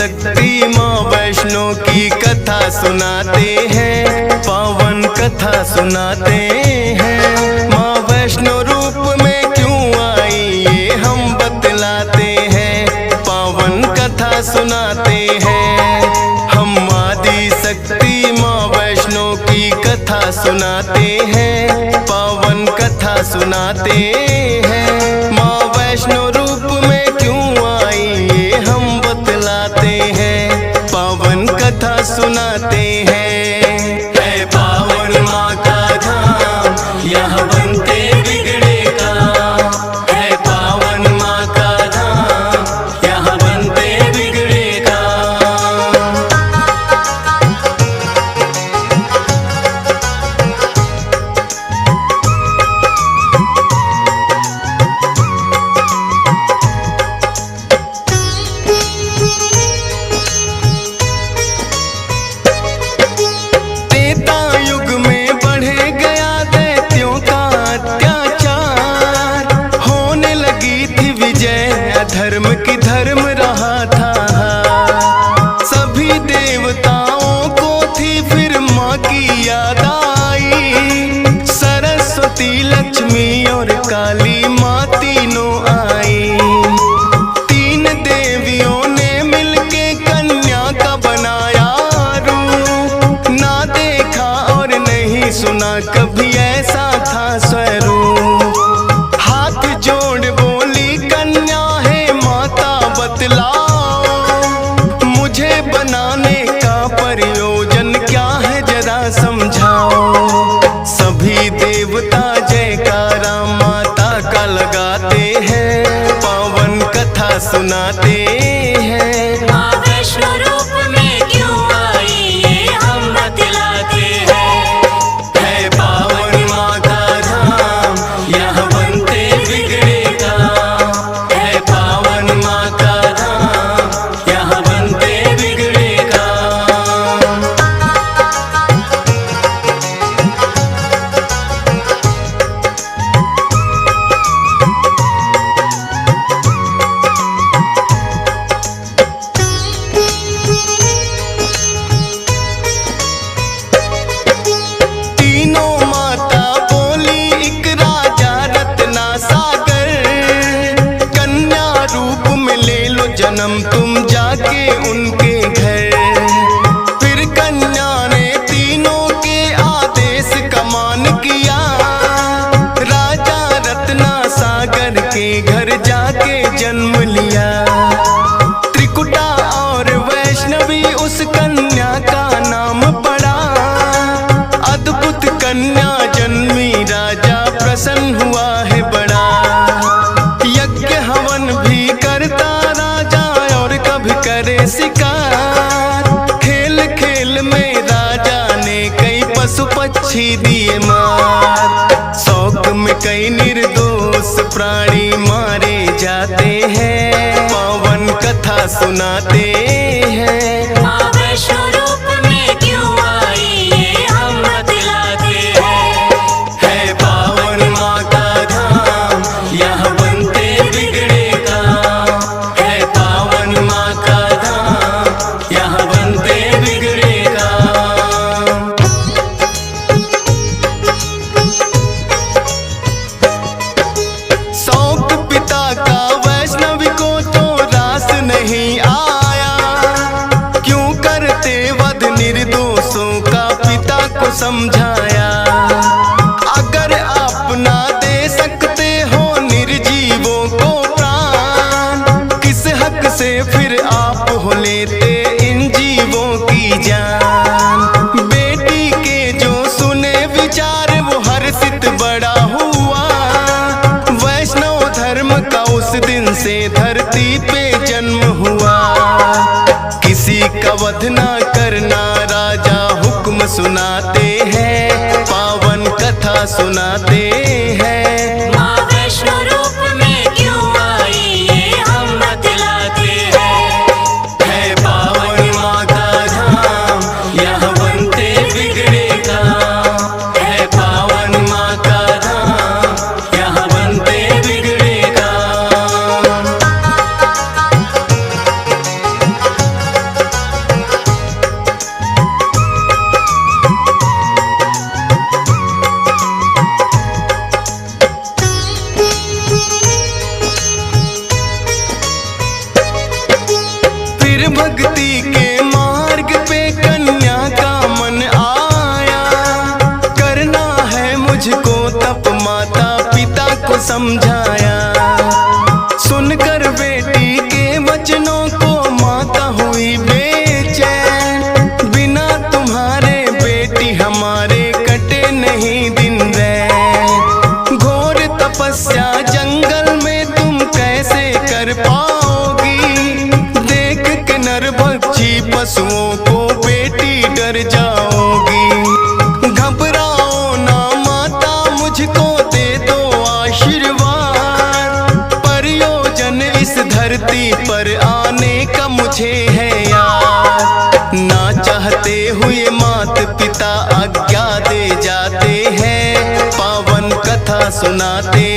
शक्ति माँ वैष्णो की कथा सुनाते हैं, पावन कथा सुनाते हैं। माँ वैष्णो रूप में क्यों आई ये हम बतलाते हैं, पावन कथा सुनाते हैं। हम आदि शक्ति माँ वैष्णो की कथा सुनाते हैं, पावन कथा सुनाते हैं। माँ वैष्णो रूप में क्यों आई ये हम बतलाते हैं, पावन कथा सुनाते हैं। है पावन माँ का धाम यहाँ बनते बिगड़े काम, है पावन माँ का धाम यहाँ बनते बिगड़े काम। धर्म की धर्म रहा था, सभी देवताओं को थी फिर माँ की याद आई। सरस्वती लक्ष्मी और काली माँ तीनों आई। तीन देवियों ने मिलके कन्या का बनाया रूप, ना देखा और नहीं सुना कभी ऐसा था स्वरूप। हाथ जोड़ बोली कन्या बतलाओ, मुझे बनाने का प्रयोजन क्या है जरा समझाओ। सभी देवता जयकारा माता का लगाते हैं, पावन कथा सुनाते हैं। माँ वैष्णो रूप में क्यों आई ये हम बतलाते हैं। है पावन माँ का धाम यहाँ बनते बिगड़े काम, है पावन माँ का जन्म तुम जाके उनके घर। फिर कन्या ने तीनों के आदेश का मान किया, राजा रत्ना सागर के घर जाके जन्म लिया। त्रिकुटा और वैष्णवी उस कन्या का नाम पड़ा, अद्भुत कन्या जन्मी राजा प्रसन्न हुआ है बड़ा। यज्ञ हवन भी करता करे शिकार, खेल खेल में राजा ने कई पशु पक्षी दिए मार। शौक में कई निर्दोष प्राणी मारे जाते हैं, पावन कथा सुनाते हैं। माँ वैष्णो रूप में क्यों आई ये हम बतलाते हैं। है पावन माँ का धाम यहाँ बनते बिगड़े काम, है पावन माँ का यहाँ बनते बिगड़े काम। शौक पिता का वैष्णवी को तो रास नहीं आया, क्यों करते वध निर्दोषों का पिता को समझाया। अगर आप ना दे सकते हो निर्जीवों को प्राण, किस हक से फिर आप हो लेते इन जीवों की जान। बेटी के जो सुने विचार वो हर्षित बड़ा हुआ, वैष्णव धर्म का उस दिन से धरती पे जन्म हुआ। किसी का वध ना करना राजा हुक्म सुनाते हैं, पावन कथा सुनाते हैं। माँ वैष्णो रूप में क्यों आई ये हम बतलाते हैं। है पावन माँ का धाम यहाँ बनते बिगड़े काम, है पावन माँ का धाम यहाँ बनते बिगड़े काम। समझाया। सुनकर बेटी के वचनों को माता हुई बेचैन, बिना तुम्हारे बेटी हमारे कटे नहीं दिन रैन। घोर तपस्या जंगल में तुम कैसे कर पाओगी, देख के नरभक्षी पशुओं को बेटी डर जाओगी। घबराओ ना माता, मुझको दे दो आशीर्वाद, प्रयोजन इस धरती पर आने का मुझे है याद। ना चाहते हुए मात पिता आज्ञा दे जाते हैं, पावन कथा सुनाते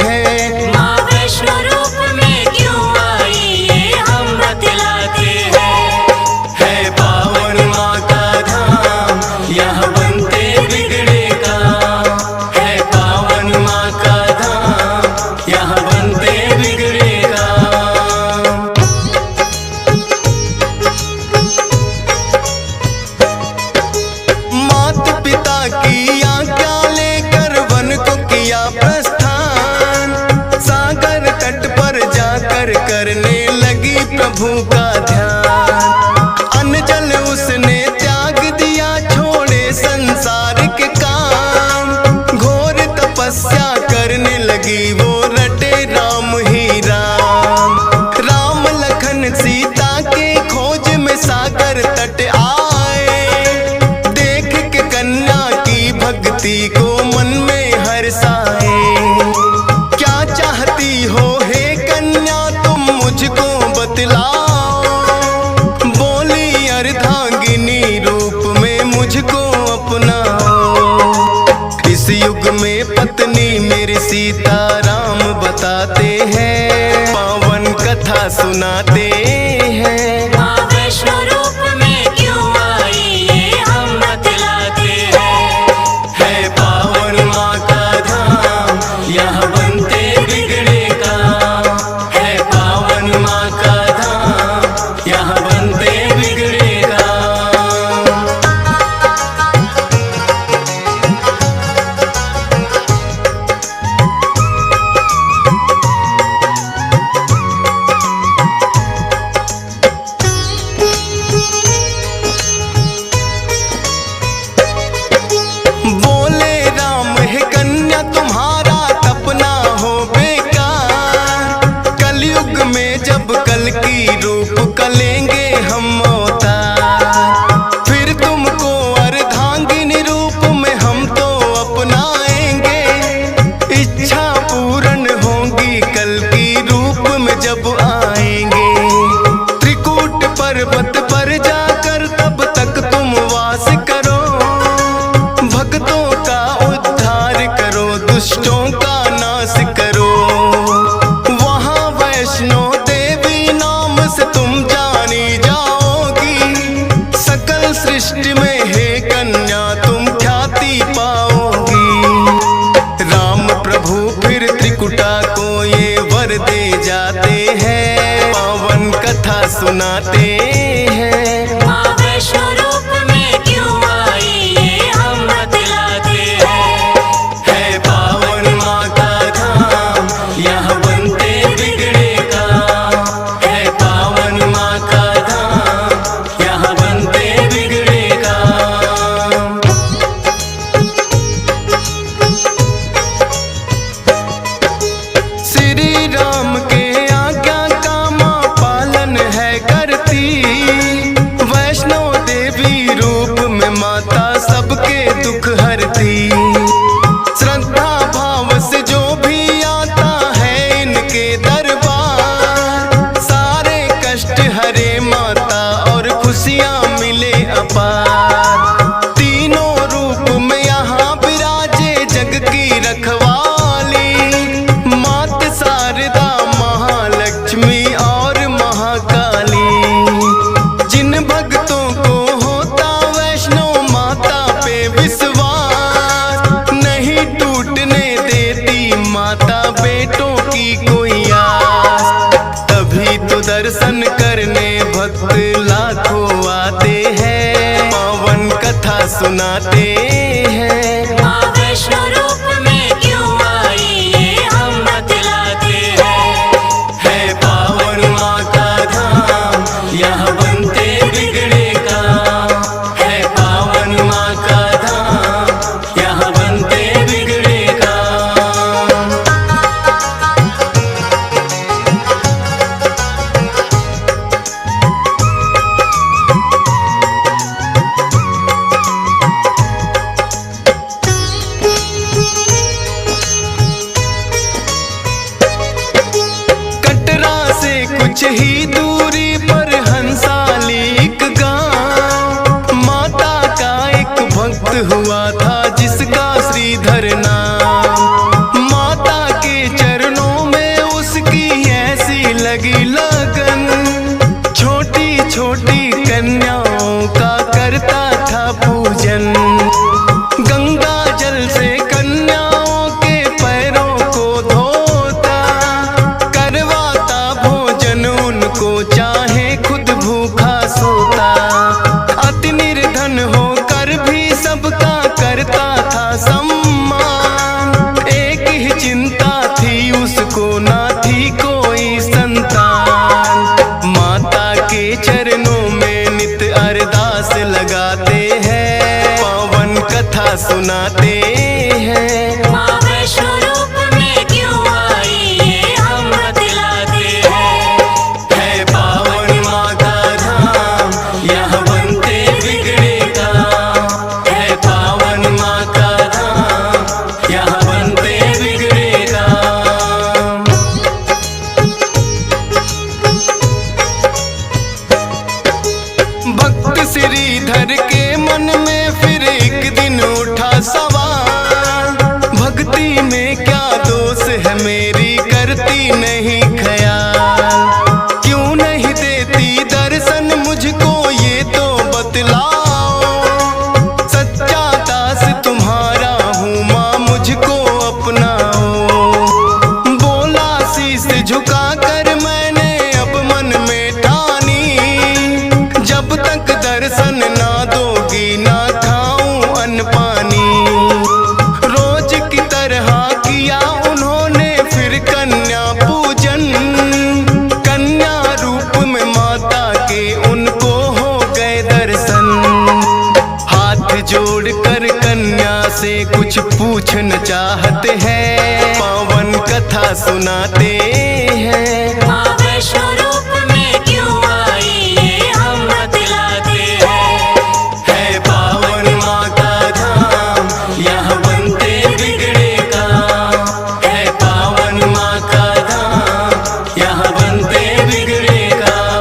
हैं। माँ वैष्णो रूप में क्यों आई ये हम बतलाते हैं। है पावन माँ का धाम, यहाँ बनते बिगड़े काम। है पावन माँ का धाम, यहाँ बनते बिगड़े काम। मात पिता की आज्ञा लेकर वन को किया प्रस्थान, सागर तट पर जाकर करने लगी प्रभु का ध्यान। अन्न जल उसने त्याग दिया, छोड़े संसार के काम। घोर तपस्या करने लगी वो, रटे राम ही राम। राम लखन सीता के खोज में सागर तट आए, देख के कन्या की भक्ति को मन में हर्षाए। क्या चाहती हो हे कन्या तुम मुझको बतलाओ, बोली अर्धांगिनी रूप में मुझको अपनाओ। इस युग में पत्नी मेरी सीता राम बताते हैं, पावन कथा सुनाते हैं। माँ वैष्णो रूप में क्यों आई ये हम बतलाते हैं। है पावन माँ का धाम, यहाँ बनते बिगड़े काम। है पावन माँ का धाम, यहाँ बनते बिगड़े काम। बोले राम है कन्या तुम्हारा तपना हो बेकार, कलयुग में जब कल की रूप कलेंगे हम अवतार, फिर तुमको अर्धांगिनी रूप में हम तो अपनाएंगे। इच्छा पूर्ण होगी कल की रूप में जब आएंगे। त्रिकूट पर्वत पर जाकर तब तक तुम वास करो, भक्तों का उद्धार करो, दुष्टों का नाश करो। वहाँ वैष्णो देवी नाम से तुम जानी जाओगी, सकल सृष्टि में हे कन्या तुम ख्याति पाओगी। राम प्रभु फिर त्रिकुटा को ये वर दे जाते हैं, पावन कथा सुनाते हैं। माँ वैष्णो रूप में क्यों आई ये हम बतलाते हैं। है पावन माँ का धाम, यहाँ बनते बिगड़े काम। है पावन माँ का धाम, यहाँ बनते बिगड़े काम। श्री राम के आज्ञा का माँ पालन है करती, वैष्णो देवी रूप में माता सबके दुख हरती। श्रद्धा भाव से जो भी आता है इनके दरबार, सारे कष्ट हरे माता और खुशियाँ मिले अपार। तीनों रूप में यहाँ विराजे जग की रखवाली, मात शारदा महालक्ष्मी और महाकाली। जिन भक्तों को होता वैष्णो माता पे विश्वास, नहीं टूटने देती माता बेटों की कोई आस। तभी तो दर्शन करने भक्त लाखों आते हैं, पावन कथा सुनाते हैं। माँ वैष्णो रूप में क्यों आई ये हम ही दूरी पर हंसाली एक गांव, माता का एक भक्त हुआ था जिसका श्रीधर नाम। माता के चरणों में उसकी ऐसी लगी लगन, छोटी छोटी कन्याओं का करता था पूजन। गंगा जल से कन्याओं के पैरों को धोता, करवाता भोजन उनको चाहे खुद भूखा सोता। अति निर्धन होकर भी सबका करता था सम्मान, एक ही चिंता थी उसको ना थी कोई संतान। माता के चरणों में नित अरदास लगाते हैं, पावन कथा सुनाते हैं। माँ वैष्णो रूप में क्यों आई ये हम बतलाते हैं। है पावन माँ का धाम, यहाँ बनते बिगड़े काम। है पावन माँ का धाम, यहाँ बनते बिगड़े काम। भक्त श्रीधर के मन में फिर एक दिन उठा सवाल, भक्ति में क्या दोष है मेरी करती नहीं ख्याल। क्यों नहीं देती दर्शन मुझको ये तो बतलाओ, सच्चा दास तुम्हारा हूँ माँ मुझको अपनाओ। बोला शीश झुका कर मैंने अब मन में ठानी, जब तक दर्शन ना दोगी ना खाऊं अन्न पानी। रोज की तरह किया उन्होंने फिर कन्या पूजन, कन्या रूप में माता के उनको हो गए दर्शन। हाथ जोड़कर कन्या से कुछ पूछना चाहते हैं, पावन कथा सुनाते हैं। माँ वैष्णो रूप में क्यों आई ये हम बतलाते हैं। है पावन माँ का धाम, यहाँ बनते बिगड़े काम। है पावन माँ का धाम, यहाँ बनते बिगड़े काम।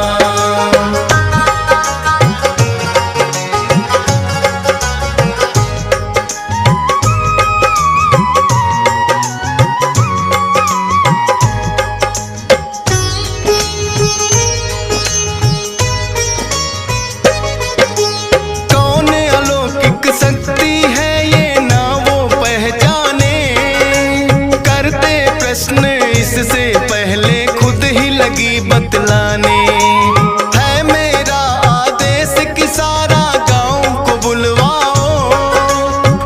कौन अलौकिक शक्ति है ये ना वो पहचाने, करते प्रश्न इससे पहले खुद ही लगी बतलाने। है मेरा आदेश कि सारा गांव को बुलवाओ,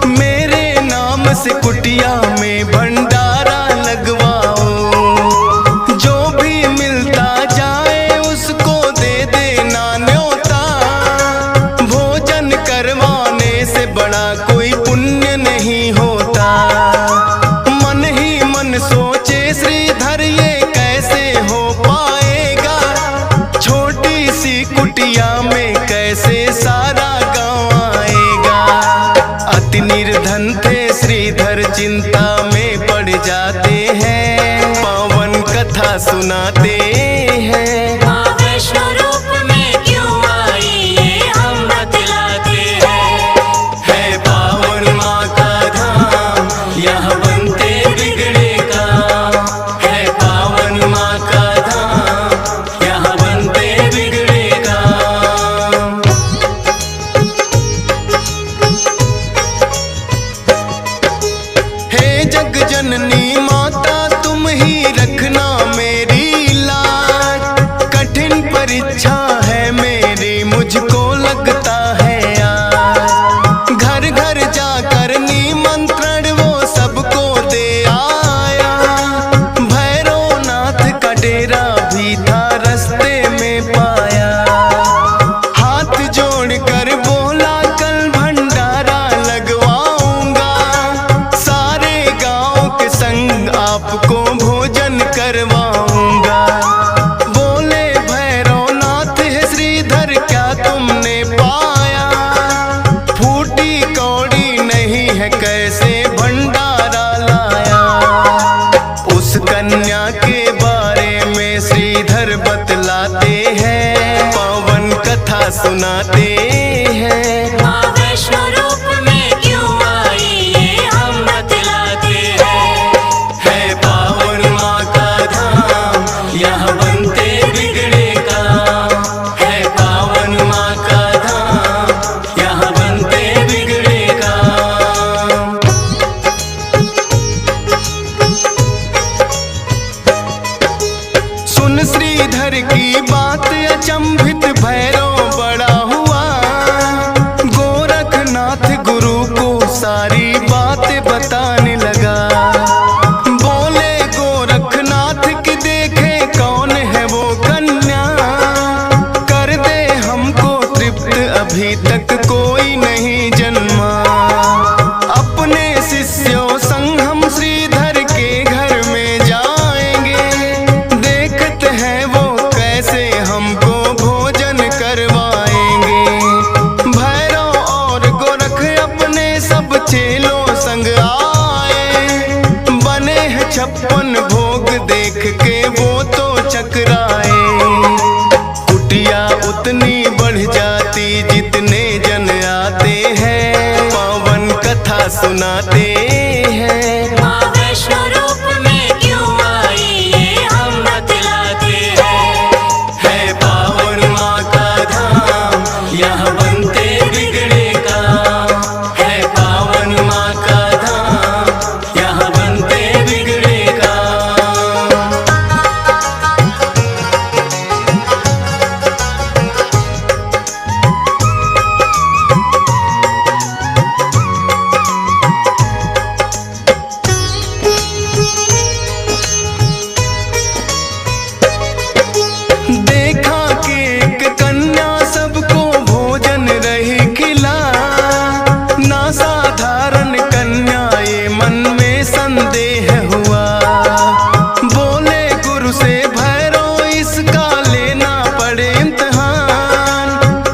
मेरे नाम से कुटिया में भंडारा लगवाओ। जो भी मिलता जाए उसको दे देना न्योता, भोजन करवाने से बड़ा कोई पुण्य नहीं होता। मन ही मन सोचे श्रीधर ये कैसे हो पाएगा, छोटी सी कुटिया में कैसे सारा गांव आएगा। अति निर्धन थे श्रीधर चिंता में पड़ जाते हैं, पावन कथा सुनाते हैं। माँ वैष्णो रूप में क्यों आई ये हम बतलाते हैं। है पावन माँ का धाम, यहाँ बनते बिगड़े काम। है पावन माँ का धाम, यहाँ बनते बिगड़े काम। हे जग जननी माता तुम ही रखना मेरी लाज, कठिन परीक्षा है मेरी मुझको लगता है आज। घर घर जाकर निमंत्रण वो सबको दे आया, भैरवनाथ का डेरा भी था रास्ते में पाया। हाथ जोड़कर बोला कल भंडारा लगवाऊंगा, सारे गांव के संग आपको भोजन करवाऊंगा। बोले भैरवनाथ है श्रीधर क्या तुमने पाया, फूटी कौड़ी नहीं है कैसे भंडारा लाया। उस कन्या के बारे में श्रीधर बतला सुनाते हैं। माँ वैष्णो रूप में क्यों आई ये हम बतलाते हैं। है पावन माँ का धाम, यहाँ बनते बिगड़े काम। है पावन माँ का धाम, यहाँ बनते बिगड़े काम। सुन श्रीधर की बात अचंभित भैरव बड़ा हुआ। गोरखनाथ गुरु को सारी बातें बताने लगा। बोले गोरखनाथ की देखे कौन है वो कन्या, कर दे हमको तृप्त अभी तक कोई नहीं जन्मा। अपने शिष्यों संग हम श्रीधर के घर में जाएंगे, देखते हैं वो कैसे हमको भोजन करवाएंगे। भैरव और गोरख अपने सब चेलों संग आए, बने हैं 56 भोग देख के वो तो चकराए। कुटिया उतनी बढ़ जाती जितने जन आते हैं, पावन कथा सुनाते हैं। माँ वैष्णो रूप में क्यों आई ये हम बतलाते हैं। है पावन माँ का धाम, यहाँ बनते बिगड़े काम। है पावन माँ का धाम, यहाँ बनते बिगड़े काम। देखा कि एक कन्या सबको भोजन रही खिला, ना साधारण कन्या ये मन में संदेह हुआ। बोले गुरु से भैरव इसका लेना पड़े इम्तिहान,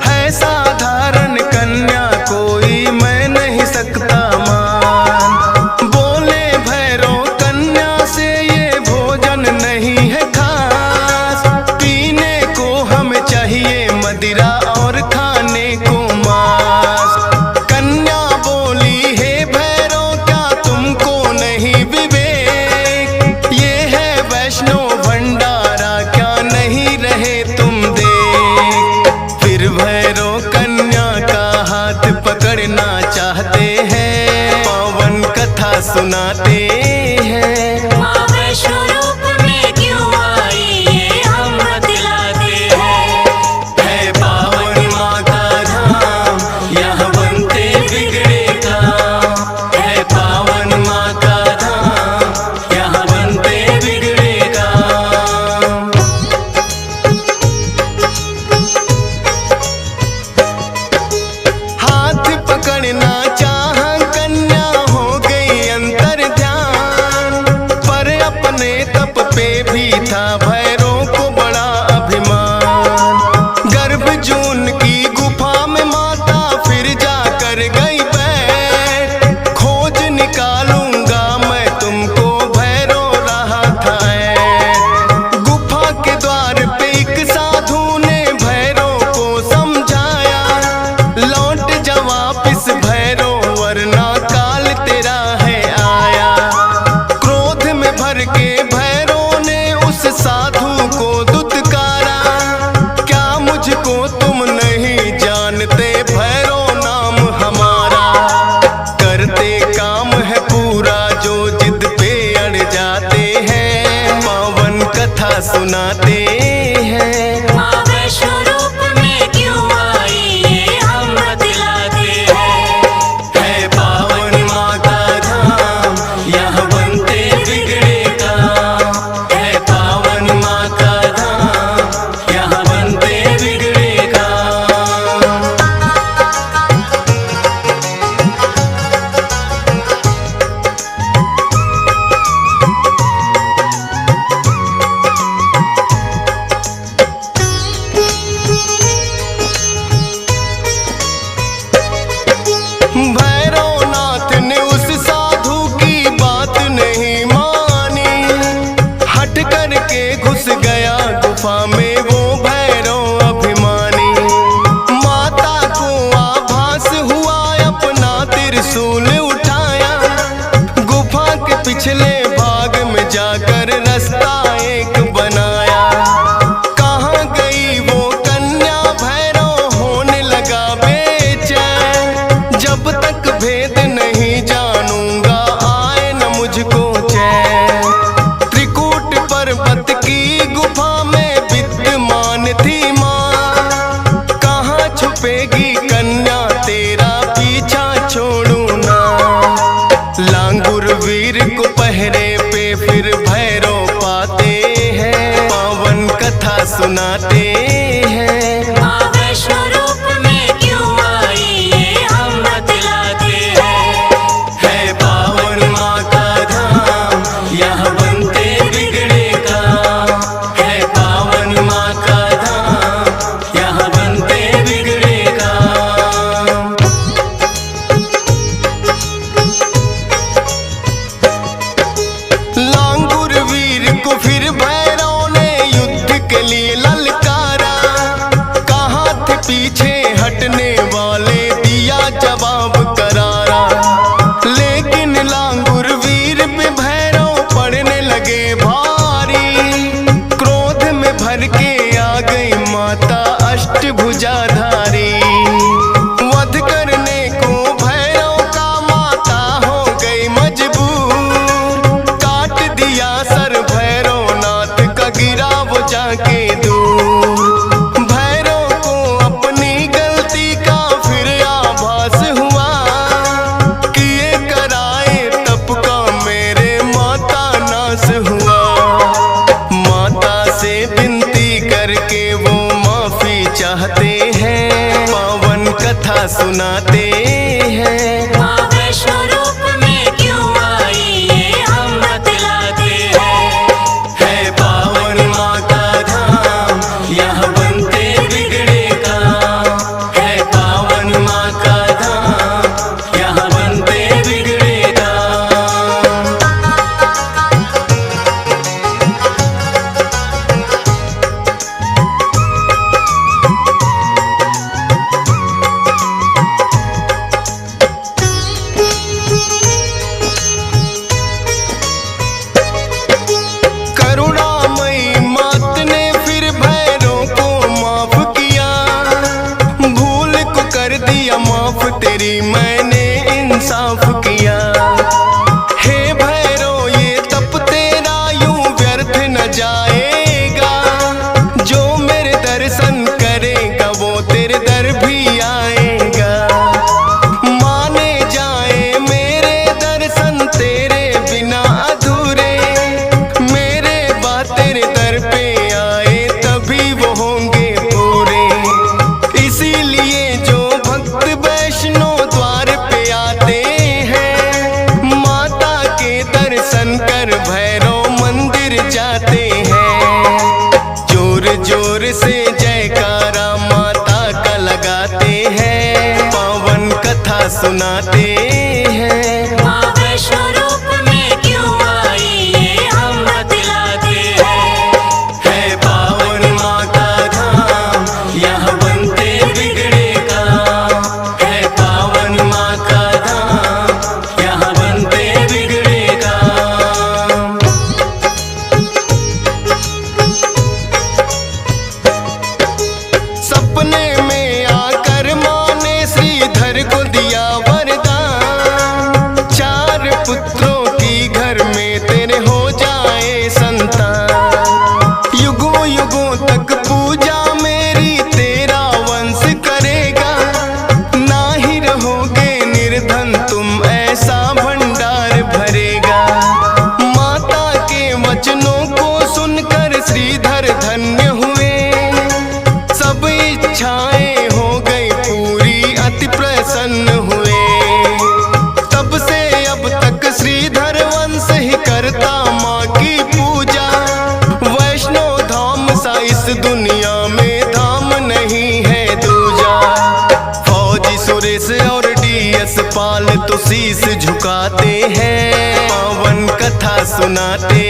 है साधारण कन्या कोई मैं नहीं सकता मान। बोले भैरव कन्या से ये भोजन नहीं है खास, पीने को हमें चाहिए मदिरा और खाने को मांस। कन्या बोली हे भैरव क्या तुमको नहीं विवेक, ये है वैष्णो भंडारा क्या नहीं रहे तुम देख। फिर भैरव कन्या का हाथ पकड़ना चाहते हैं, पावन कथा सुनाते हैं। माँ वैष्णो रूप में क्यों आई ये हम बतलाते हैं। है पावन माँ का धाम, यहाँ बनते बिगड़े काम। है पावन माँ का धाम, यहाँ बनते बिगड़े काम। हाथ पकड़ना चाह कन्या हो गई अंतर ध्यान, पर अपने तप पे भी था भैरव को बड़ा अभिमान। गर्भ जून की गुफा में माता फिर जाकर गई बैठ, खोज निकालूंगा मैं तुमको भैरव रहा था ऐठ। गुफा के द्वार पे एक साधु ने भैरव को समझाया, लौट जा वापिस भैरव वरना काल तेरा है आया। क्रोध में भर के भैरव ने उस साधु को दुत्कारा, क्या मुझको तुम नहीं जानते भैरव नाम हमारा। करते काम है पूरा जो जिद पे अड़ जाते हैं, पावन कथा सुनाते हैं। माँ वैष्णो रूप में क्यों आई ये हम बतलाते हैं। है पावन माँ का धाम, यहाँ बनते बिगड़े काम। है पावन माँ का धाम, यहाँ बनते बिगड़े काम। जाकर रास्ता एक बनाया। कहाँ गई वो कन्या भैरव होने लगा बेचैन। जब तक भेद नहीं जानूंगा आए न मुझको चैन। त्रिकूट पर्वत की गुफा में विद्यमान थी माँ। कहाँ छुपेगी कन्या तेरा पीछा छोड़ू ना। लांगुर वीर को पहरे पे फिर भैरव पाते हैं। पावन कथा सुनाते हैं। माँ वैष्णो रूप में क्यों आई ये हम बतलाते हैं। है पावन माँ का धाम यहाँ बनते बिगड़े काम। है पावन माँ का धाम यहाँ बनते बिगड़े काम। लांगुर वीर को फिर भैरव ने युद्ध के लिए ललकारा। कहाँ थे पीछे हटने वाले दिया जवाब करारा। लेकिन लांगुर वीर पे भैरव पड़ने लगे भारी। क्रोध में भर के आ गई माता अष्टभुजाधारी। वध करने को भैरव का माता हो गई मजबूर। काट दिया सर भैरवनाथ का गिरा वो जाके दूर। भैरव को अपनी गलती का फिर आभास हुआ। किए कराए तप का मेरे माता नाश हुआ। माता से विनती करके वो माफी चाहते हैं। पावन कथा सुनाते हैं। माँ वैष्णो रूप में क्यों आई ये हम बतलाते हैं। है पावन माँ का धाम यहाँ बनते बिगड़े काम। है पावन माँ का धाम यहाँ बनते बिगड़े काम। करुणामयी मात ने फिर भैरव को माफ किया। भूल को कर दिया माफ तेरी मैंने इंसाफ किया। हे भैरव ये तप तेरा यूं व्यर्थ न जाएगा। जो मेरे दर्शन करेगा वो तेरे दर भी आएगा। माने जाए मेरे दर्शन तेरे बिना अधूरे। मेरे बाद तेरे दर पे आए तभी वो होंगे पूरे। इसीलिए जो भक्त वैष्णो द्वार पे आते हैं। माता के दर्शन कर भैरव मंदिर जाते हैं। जोर जोर से जयकारा माता का लगाते हैं। पावन कथा सुनाते हैं। माँ वैष्णो रूप में क्यों आई ये हम बतलाते हैं। है पावन माँ का धाम यहाँ बनते बिगड़े काम। है पावन माँ का धाम यहाँ बनते बिगड़े काम। सपने में आकर माँ ने श्रीधर को दिया वरदान। 4 पुत्रों की घर में तेरे हो जाए संतान। युगों युगों तक पूजा मेरी तेरा वंश करेगा। ना ही रहोगे निर्धन तुम ऐसा भंडार भरेगा। माता के वचनों को सुनकर श्रीधर धन्य हुए। सब इच्छाएं हो गई पूरी अति प्रसन्न हुए। तब से अब तक श्रीधर वंश ही करता माँ की पूजा। वैष्णो धाम सा इस दुनिया में धाम नहीं है दूजा। फौजी सुरेश और DS पाल तो शीश झुकाते हैं। पावन कथा सुनाते